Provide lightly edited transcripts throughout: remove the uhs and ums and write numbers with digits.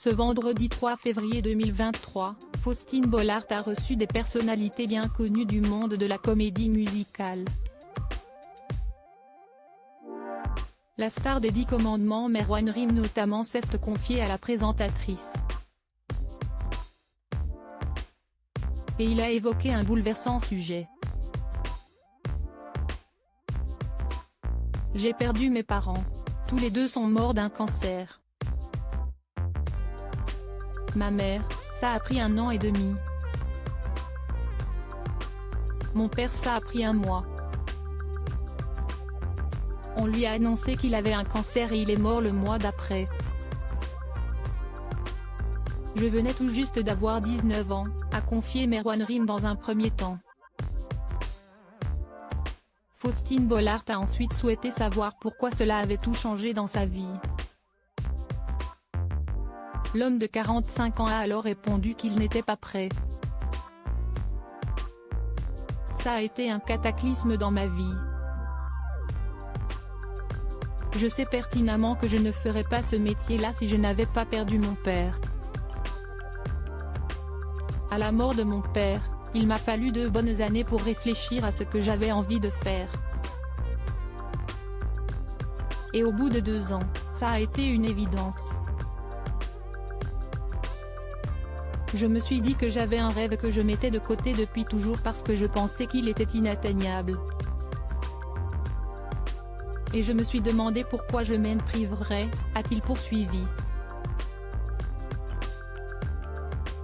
Ce vendredi 3 février 2023, Faustine Bollaert a reçu des personnalités bien connues du monde de la comédie musicale. La star des 10 commandements Merwan Rim notamment s'est confiée à la présentatrice. Et il a évoqué un bouleversant sujet. J'ai perdu mes parents. Tous les deux sont morts d'un cancer. Ma mère, ça a pris 1 an et demi. Mon père, ça a pris 1 mois. On lui a annoncé qu'il avait un cancer et il est mort le mois d'après. Je venais tout juste d'avoir 19 ans, a confié Merwan Rim dans un premier temps. Faustine Bollaert a ensuite souhaité savoir pourquoi cela avait tout changé dans sa vie. L'homme de 45 ans a alors répondu qu'il n'était pas prêt. Ça a été un cataclysme dans ma vie. Je sais pertinemment que je ne ferais pas ce métier-là si je n'avais pas perdu mon père. À la mort de mon père, il m'a fallu 2 bonnes années pour réfléchir à ce que j'avais envie de faire. Et au bout de 2 ans, ça a été une évidence. Je me suis dit que j'avais un rêve que je mettais de côté depuis toujours parce que je pensais qu'il était inatteignable. Et je me suis demandé pourquoi je m'en priverais, a-t-il poursuivi.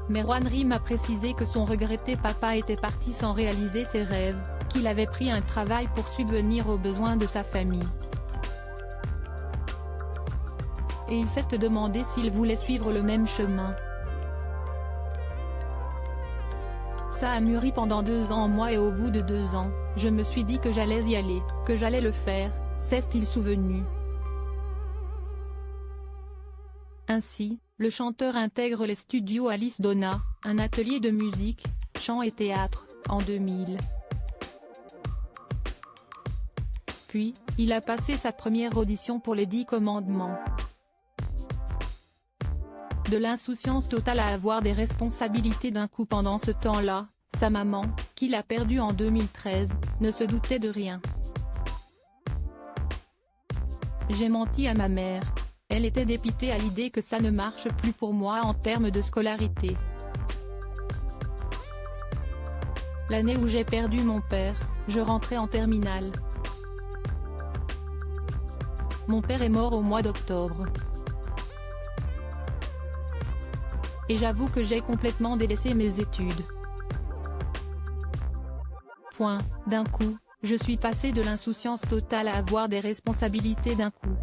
Merwan Rim a précisé que son regretté papa était parti sans réaliser ses rêves, qu'il avait pris un travail pour subvenir aux besoins de sa famille. Et il s'est demandé s'il voulait suivre le même chemin. Ça a mûri pendant 2 ans en moi et au bout de 2 ans, je me suis dit que j'allais y aller, que j'allais le faire, s'est-il souvenu. Ainsi, le chanteur intègre les studios Alice Donna, un atelier de musique, chant et théâtre, en 2000. Puis, il a passé sa première audition pour les 10 commandements. De l'insouciance totale à avoir des responsabilités d'un coup pendant ce temps-là, sa maman, qu'il a perdue en 2013, ne se doutait de rien. J'ai menti à ma mère. Elle était dépitée à l'idée que ça ne marche plus pour moi en termes de scolarité. L'année où j'ai perdu mon père, je rentrais en terminale. Mon père est mort au mois d'octobre. Et j'avoue que j'ai complètement délaissé mes études. D'un coup, je suis passé de l'insouciance totale à avoir des responsabilités d'un coup.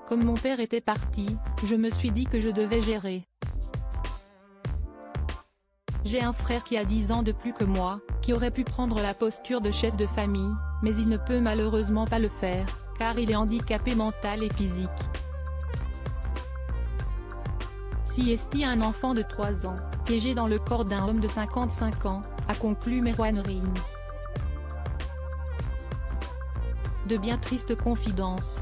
Comme mon père était parti, je me suis dit que je devais gérer. J'ai un frère qui a 10 ans de plus que moi, qui aurait pu prendre la posture de chef de famille, mais il ne peut malheureusement pas le faire, car il est handicapé mental et physique. Si est un enfant de 3 ans, piégé dans le corps d'un homme de 55 ans, a conclu Merwan Rim. De bien tristes confidences.